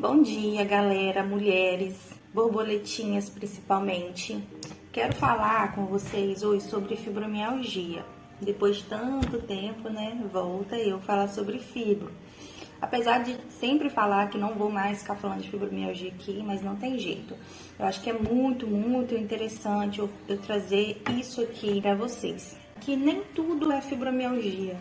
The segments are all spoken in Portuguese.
Bom dia, galera, mulheres, borboletinhas principalmente. Quero falar com vocês hoje sobre fibromialgia. Depois de tanto tempo, né, volta eu falar sobre fibro. Apesar de sempre falar que não vou mais ficar falando de fibromialgia aqui, mas não tem jeito. Eu acho que é muito interessante eu trazer isso aqui para vocês. Que nem tudo é fibromialgia.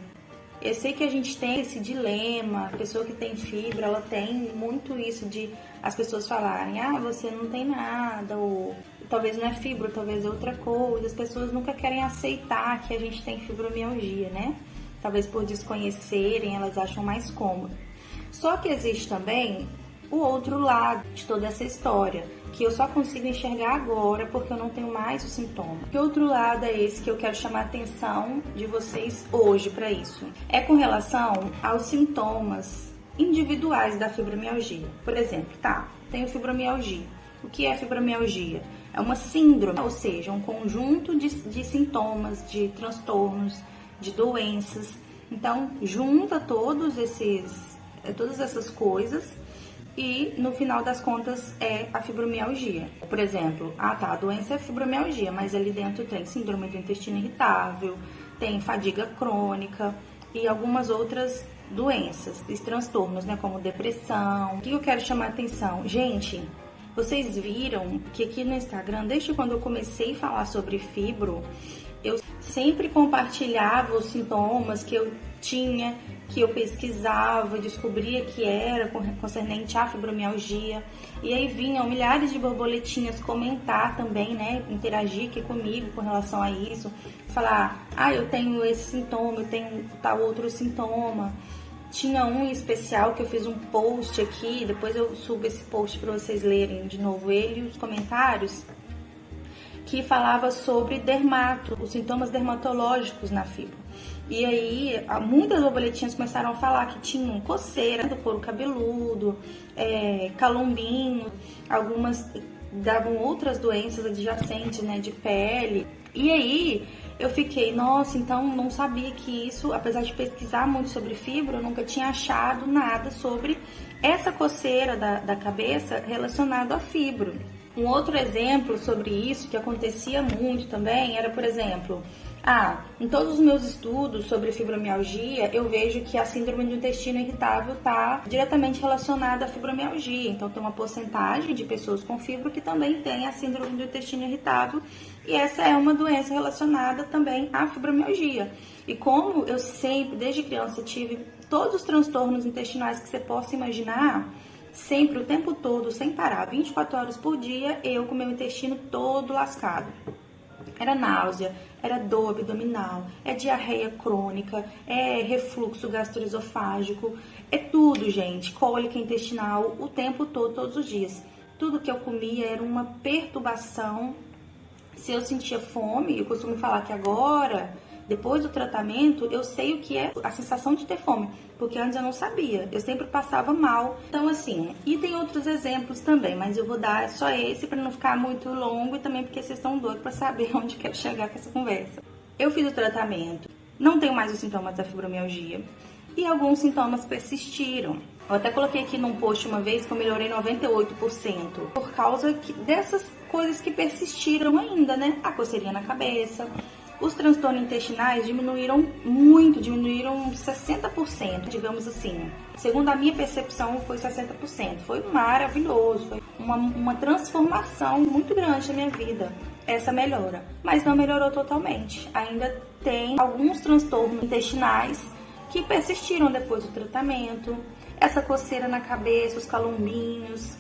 Eu sei que a gente tem esse dilema, a pessoa que tem fibra, ela tem muito isso de as pessoas falarem, você não tem nada, ou talvez não é fibra, talvez é outra coisa. As pessoas nunca querem aceitar que a gente tem fibromialgia, né? Talvez por desconhecerem, elas acham mais cômodo. Só que existe também o outro lado de toda essa história, que eu só consigo enxergar agora porque eu não tenho mais o sintoma. Que outro lado é esse que eu quero chamar a atenção de vocês hoje para isso? É com relação aos sintomas individuais da fibromialgia. Por exemplo, tenho fibromialgia. O que é fibromialgia? É uma síndrome, ou seja, um conjunto de sintomas, de transtornos, de doenças. Então, junta todas essas coisas e no final das contas é a fibromialgia. Por exemplo, a doença é fibromialgia, mas ali dentro tem síndrome do intestino irritável, tem fadiga crônica e algumas outras doenças, e transtornos, né, como depressão. O que eu quero chamar a atenção? Gente, vocês viram que aqui no Instagram, desde quando eu comecei a falar sobre fibro, eu sempre compartilhava os sintomas que eu tinha, que eu pesquisava, descobria que era concernente à fibromialgia. E aí vinham milhares de borboletinhas comentar também, né? Interagir aqui comigo com relação a isso. Falar, eu tenho esse sintoma, eu tenho tal outro sintoma. Tinha um em especial que eu fiz um post aqui, depois eu subo esse post para vocês lerem de novo ele e os comentários, que falava sobre os sintomas dermatológicos na fibro. E aí, muitas borboletinhas começaram a falar que tinham coceira do couro cabeludo, calombinho, algumas davam outras doenças adjacentes, né, de pele. E aí, eu fiquei, nossa, então não sabia que isso, apesar de pesquisar muito sobre fibro, eu nunca tinha achado nada sobre essa coceira da cabeça relacionada à fibro. Um outro exemplo sobre isso que acontecia muito também era, por exemplo, em todos os meus estudos sobre fibromialgia, eu vejo que a síndrome do intestino irritável está diretamente relacionada à fibromialgia. Então, tem uma porcentagem de pessoas com fibro que também tem a síndrome do intestino irritável, e essa é uma doença relacionada também à fibromialgia. E como eu sempre, desde criança, tive todos os transtornos intestinais que você possa imaginar, sempre, o tempo todo, sem parar, 24 horas por dia, eu com meu intestino todo lascado. Era náusea, era dor abdominal, é diarreia crônica, é refluxo gastroesofágico, é tudo, gente, cólica intestinal, o tempo todo, todos os dias. Tudo que eu comia era uma perturbação. Se eu sentia fome, eu costumo falar que agora, depois do tratamento, eu sei o que é a sensação de ter fome, porque antes eu não sabia, eu sempre passava mal. Então, assim, e tem outros exemplos também, mas eu vou dar só esse para não ficar muito longo e também porque vocês estão doidos para saber onde quero chegar com essa conversa. Eu fiz o tratamento, não tenho mais os sintomas da fibromialgia e alguns sintomas persistiram. Eu até coloquei aqui num post uma vez que eu melhorei 98% por causa dessas coisas que persistiram ainda, né? A coceirinha na cabeça. Os transtornos intestinais diminuíram muito, diminuíram 60%, digamos assim. Segundo a minha percepção, foi 60%. Foi maravilhoso, foi uma transformação muito grande na minha vida, essa melhora. Mas não melhorou totalmente. Ainda tem alguns transtornos intestinais que persistiram depois do tratamento. Essa coceira na cabeça, os calombinhos.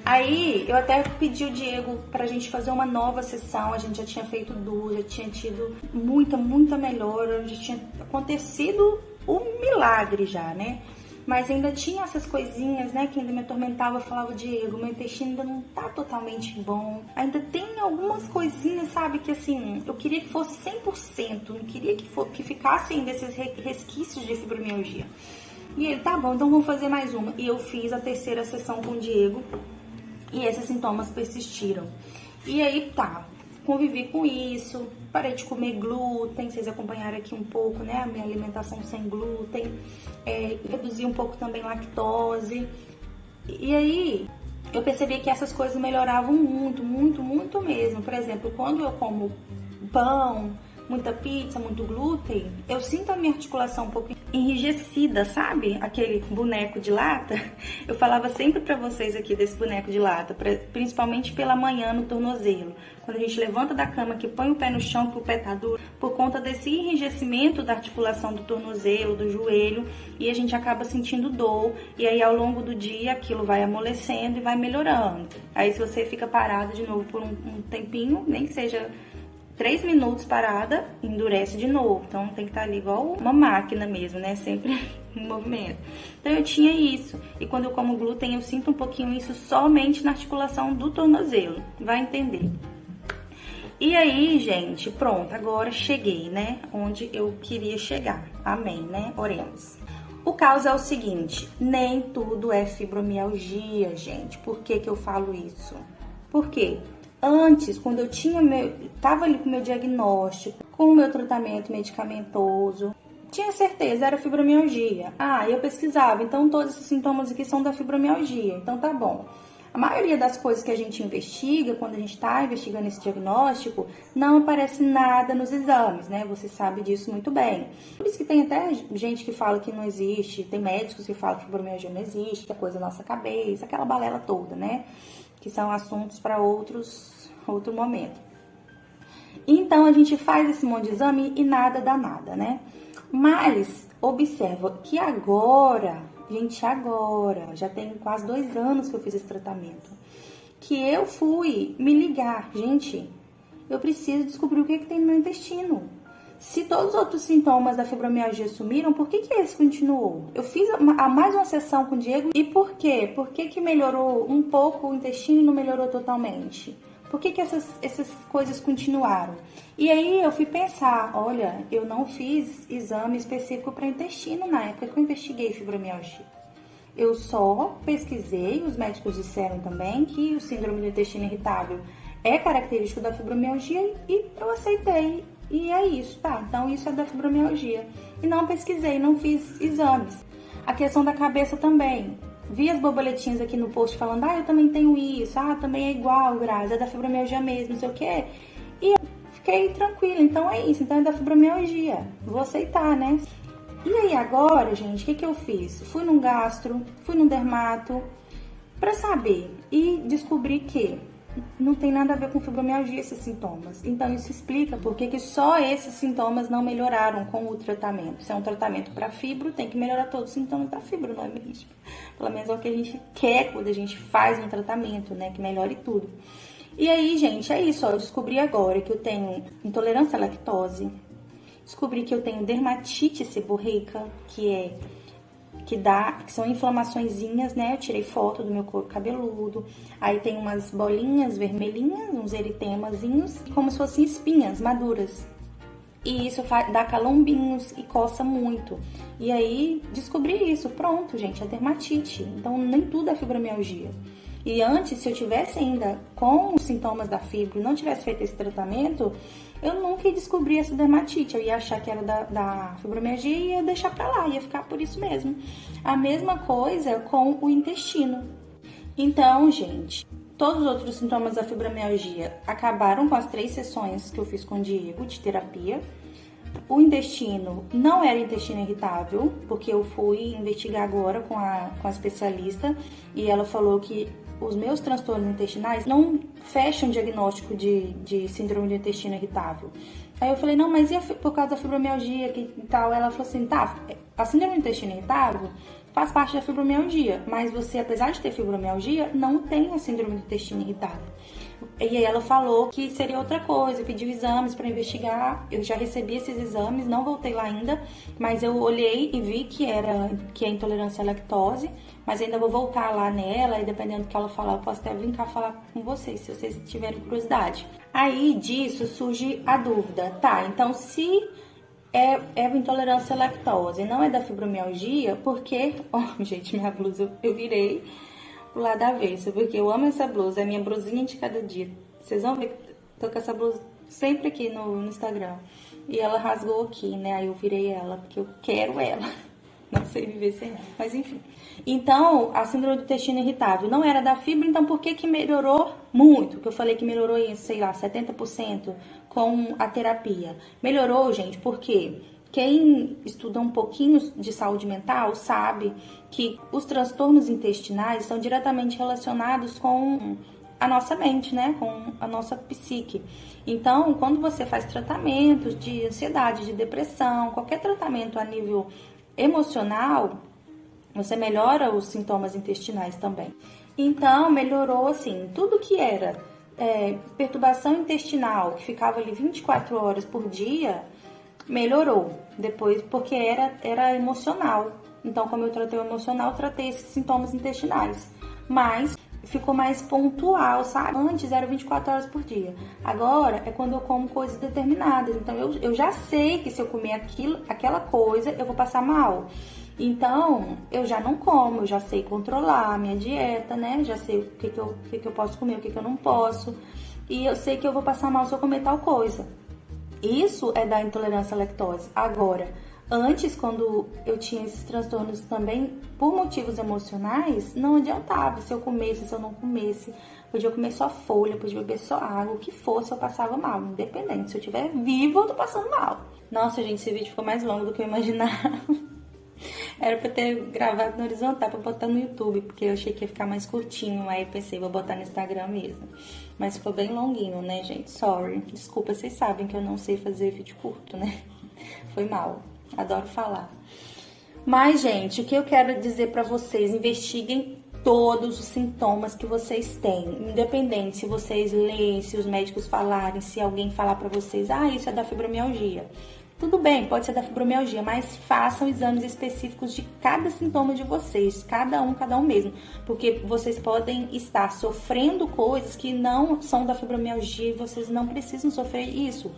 Aí, eu até pedi o Diego pra gente fazer uma nova sessão, a gente já tinha feito duas, já tinha tido muita melhora, já tinha acontecido um milagre já, né? Mas ainda tinha essas coisinhas, né, que ainda me atormentava. Eu falava, Diego, meu intestino ainda não tá totalmente bom, ainda tem algumas coisinhas, sabe, que assim, eu queria que fosse 100%, não queria que ficassem desses resquícios de fibromialgia. E ele, tá bom, então vamos fazer mais uma. E eu fiz a terceira sessão com o Diego. E esses sintomas persistiram. E aí convivi com isso, parei de comer glúten, vocês acompanharam aqui um pouco, né, a minha alimentação sem glúten, reduzi um pouco também lactose. E aí, eu percebi que essas coisas melhoravam muito, muito, muito mesmo. Por exemplo, quando eu como pão, muita pizza, muito glúten, eu sinto a minha articulação um pouco enrijecida, sabe? Aquele boneco de lata. Eu falava sempre pra vocês aqui desse boneco de lata, principalmente pela manhã no tornozelo. Quando a gente levanta da cama, que põe o pé no chão, que o pé tá duro, por conta desse enrijecimento da articulação do tornozelo, do joelho, e a gente acaba sentindo dor, e aí ao longo do dia aquilo vai amolecendo e vai melhorando. Aí se você fica parado de novo por um tempinho, nem que seja 3 minutos parada, endurece de novo. Então tem que estar ali igual uma máquina mesmo, né? Sempre em movimento. Então eu tinha isso. E quando eu como glúten, eu sinto um pouquinho isso somente na articulação do tornozelo. Vai entender. E aí, gente, pronto. Agora cheguei, né? Onde eu queria chegar. Amém, né? Oremos. O caso é o seguinte. Nem tudo é fibromialgia, gente. Por que que eu falo isso? Por quê? Antes, quando eu tava ali com o meu diagnóstico, com o meu tratamento medicamentoso, tinha certeza, era fibromialgia. Eu pesquisava, então todos esses sintomas aqui são da fibromialgia, então tá bom. A maioria das coisas que a gente investiga, quando a gente tá investigando esse diagnóstico, não aparece nada nos exames, né? Você sabe disso muito bem. Por isso que tem até gente que fala que não existe, tem médicos que falam que fibromialgia não existe, que é coisa da nossa cabeça, aquela balela toda, né? Que são assuntos para outro momento. Então, a gente faz esse monte de exame e nada dá nada, né? Mas, observa que agora, já tem quase 2 anos que eu fiz esse tratamento, que eu fui me ligar. Gente, eu preciso descobrir o que tem no meu intestino. Se todos os outros sintomas da fibromialgia sumiram, por que esse continuou? Eu fiz mais uma sessão com o Diego e por quê? Por que melhorou um pouco o intestino e não melhorou totalmente? Por que essas coisas continuaram? E aí eu fui pensar, olha, eu não fiz exame específico para intestino na época que eu investiguei fibromialgia. Eu só pesquisei, os médicos disseram também que o síndrome do intestino irritável é característico da fibromialgia e eu aceitei. E é isso, tá? Então isso é da fibromialgia. E não pesquisei, não fiz exames. A questão da cabeça também. Vi as borboletinhas aqui no post falando, eu também tenho isso, também é igual, Grazi, é da fibromialgia mesmo, não sei o quê. E eu fiquei tranquila, então é isso, então é da fibromialgia. Vou aceitar, né? E aí agora, gente, o que eu fiz? Fui num gastro, fui num dermato, pra saber. E descobri que não tem nada a ver com fibromialgia esses sintomas. Então isso explica por que só esses sintomas não melhoraram com o tratamento. Se é um tratamento para fibro, tem que melhorar todos os sintomas da fibro, não é mesmo? Pelo menos é o que a gente quer quando a gente faz um tratamento, né? Que melhore tudo. E aí, gente, é isso. Eu descobri agora que eu tenho intolerância à lactose. Descobri que eu tenho dermatite seborreica, que são inflamaçõezinhas, né? Eu tirei foto do meu couro cabeludo. Aí tem umas bolinhas vermelhinhas, uns eritemazinhos, como se fossem espinhas maduras. E isso dá calombinhos e coça muito. E aí descobri isso, pronto, gente, é dermatite. Então nem tudo é fibromialgia. E antes, se eu tivesse ainda com os sintomas da fibro, não tivesse feito esse tratamento, eu nunca ia descobrir essa dermatite. Eu ia achar que era da fibromialgia e ia deixar pra lá, ia ficar por isso mesmo. A mesma coisa com o intestino. Então, gente, todos os outros sintomas da fibromialgia acabaram com as 3 sessões que eu fiz com o Diego de terapia. O intestino não era intestino irritável, porque eu fui investigar agora com a especialista e ela falou que os meus transtornos intestinais não fecham o diagnóstico de síndrome do intestino irritável. Aí eu falei, não, mas por causa da fibromialgia e tal? Ela falou assim, tá, a síndrome do intestino irritável faz parte da fibromialgia, mas você, apesar de ter fibromialgia, não tem a síndrome do intestino irritável. E aí ela falou que seria outra coisa, pediu exames para investigar. Eu já recebi esses exames, não voltei lá ainda, mas eu olhei e vi que é intolerância à lactose, mas ainda vou voltar lá nela e dependendo do que ela falar, eu posso até vir cá falar com vocês, se vocês tiverem curiosidade. Aí disso surge a dúvida, tá, então se é intolerância à lactose, não é da fibromialgia, porque, gente, minha blusa eu virei pro lado avesso, porque eu amo essa blusa, é a minha blusinha de cada dia. Vocês vão ver que tô com essa blusa sempre aqui no Instagram. E ela rasgou aqui, né? Aí eu virei ela, porque eu quero ela. Não sei viver sem ela, mas enfim. Então, a síndrome do intestino irritável não era da fibra, então por que melhorou muito? Que eu falei que melhorou em, sei lá, 70% com a terapia. Melhorou, gente, porque quem estuda um pouquinho de saúde mental sabe que os transtornos intestinais estão diretamente relacionados com a nossa mente, né? Com a nossa psique. Então, quando você faz tratamentos de ansiedade, de depressão, qualquer tratamento a nível emocional, você melhora os sintomas intestinais também. Então, melhorou assim, tudo que era perturbação intestinal, que ficava ali 24 horas por dia, melhorou depois, porque era emocional. Então, como eu tratei o emocional, eu tratei esses sintomas intestinais. Mas ficou mais pontual, sabe? Antes era 24 horas por dia. Agora é quando eu como coisas determinadas. Então, eu já sei que se eu comer aquela coisa, eu vou passar mal. Então, eu já não como, eu já sei controlar a minha dieta, né? Já sei o que eu posso comer, o que eu não posso. E eu sei que eu vou passar mal se eu comer tal coisa. Isso é da intolerância à lactose. Agora, antes, quando eu tinha esses transtornos também, por motivos emocionais, não adiantava se eu comesse, se eu não comesse. Podia comer só folha, podia beber só água, o que fosse, eu passava mal, independente. Se eu estiver viva, eu tô passando mal. Nossa, gente, esse vídeo ficou mais longo do que eu imaginava. Era pra ter gravado no horizontal pra botar no YouTube, porque eu achei que ia ficar mais curtinho. Aí eu pensei, vou botar no Instagram mesmo. Mas ficou bem longuinho, né, gente? Sorry. Desculpa, vocês sabem que eu não sei fazer vídeo curto, né? Foi mal. Adoro falar. Mas, gente, o que eu quero dizer pra vocês, investiguem todos os sintomas que vocês têm. Independente se vocês lerem, se os médicos falarem, se alguém falar pra vocês, isso é da fibromialgia. Tudo bem, pode ser da fibromialgia, mas façam exames específicos de cada sintoma de vocês, cada um mesmo. Porque vocês podem estar sofrendo coisas que não são da fibromialgia e vocês não precisam sofrer isso.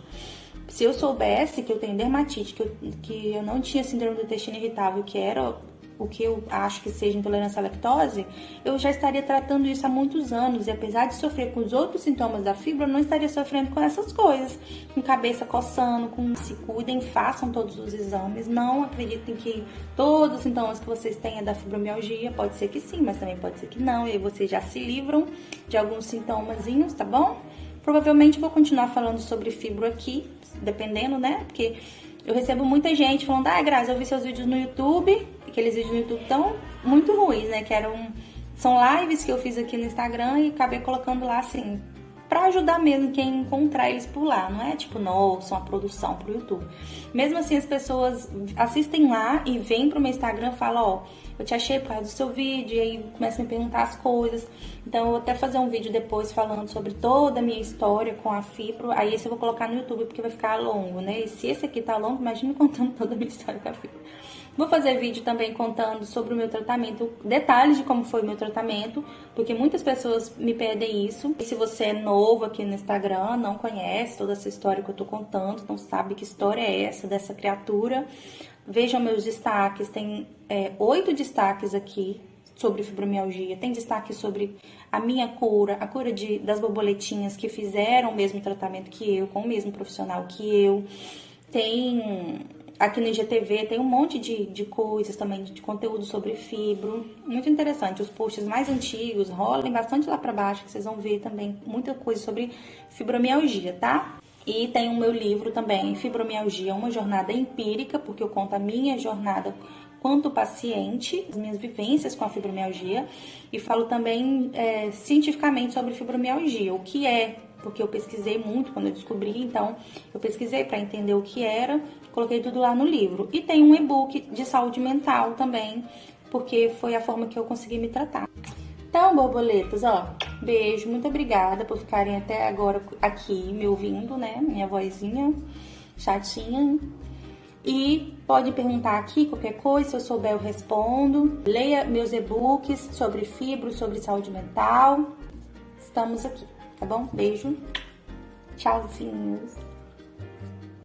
Se eu soubesse que eu tenho dermatite, que eu não tinha síndrome do intestino irritável, que era o que eu acho que seja intolerância à lactose, eu já estaria tratando isso há muitos anos. E apesar de sofrer com os outros sintomas da fibra, eu não estaria sofrendo com essas coisas. Com cabeça coçando, se cuidem, façam todos os exames. Não acreditem que todos os sintomas que vocês têm é da fibromialgia. Pode ser que sim, mas também pode ser que não. E aí vocês já se livram de alguns sintomazinhos, tá bom? Provavelmente vou continuar falando sobre fibro aqui, dependendo, né? Porque eu recebo muita gente falando, Grazi, eu vi seus vídeos no YouTube. Aqueles vídeos no YouTube tão muito ruins, né? Que são lives que eu fiz aqui no Instagram e acabei colocando lá, assim, pra ajudar mesmo quem encontrar eles por lá. Não é tipo, nossa, uma produção pro YouTube. Mesmo assim, as pessoas assistem lá e vêm pro meu Instagram e falam, eu te achei por causa do seu vídeo, e aí começam a me perguntar as coisas. Então, eu vou até fazer um vídeo depois falando sobre toda a minha história com a fibro. Aí esse eu vou colocar no YouTube porque vai ficar longo, né? E se esse aqui tá longo, imagine contando toda a minha história com a fibro. Vou fazer vídeo também contando sobre o meu tratamento, detalhes de como foi o meu tratamento, porque muitas pessoas me pedem isso. E se você é novo aqui no Instagram, não conhece toda essa história que eu tô contando, não sabe que história é essa dessa criatura, vejam meus destaques, tem 8 destaques aqui sobre fibromialgia, tem destaque sobre a minha cura, a cura das borboletinhas que fizeram o mesmo tratamento que eu, com o mesmo profissional que eu, tem... Aqui no IGTV tem um monte de coisas também, de conteúdo sobre fibro. Muito interessante. Os posts mais antigos rolem bastante lá pra baixo, que vocês vão ver também muita coisa sobre fibromialgia, tá? E tem o meu livro também, Fibromialgia, uma jornada empírica, porque eu conto a minha jornada quanto paciente, as minhas vivências com a fibromialgia. E falo também cientificamente sobre fibromialgia, o que é, porque eu pesquisei muito quando eu descobri, então eu pesquisei para entender o que era, coloquei tudo lá no livro. E tem um e-book de saúde mental também, porque foi a forma que eu consegui me tratar. Então, borboletas, beijo, muito obrigada por ficarem até agora aqui me ouvindo, né? Minha vozinha chatinha. E pode perguntar aqui qualquer coisa, se eu souber eu respondo. Leia meus e-books sobre fibro, sobre saúde mental. Estamos aqui, tá bom? Beijo, tchauzinhos.